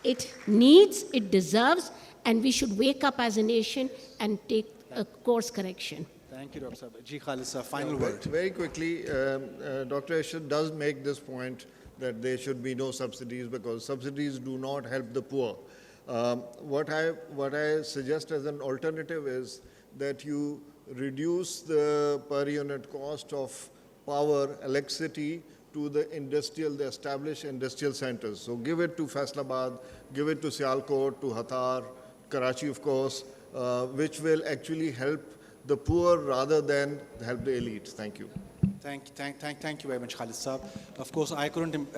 it needs, it deserves, and we should wake up as a nation and take a course correction. Thank you, Dr. Sahab. Ji Khalid, sir, final word. Very quickly, Dr. Ishrat does make this point that there should be no subsidies because subsidies do not help the poor. What I suggest as an alternative is that you reduce the per unit cost of power, electricity to the established industrial centers. So give it to Islamabad, give it to Sialkot, to Hatar, Karachi, of course, which will actually help the poor rather than help the elites. Thank you. Thank you very much, Khalid Saab. Of course, I couldn't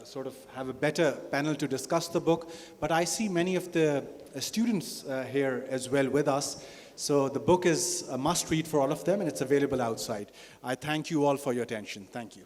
sort of have a better panel to discuss the book, but I see many of the students here as well with us. So the book is a must read for all of them, and it's available outside. I thank you all for your attention. Thank you.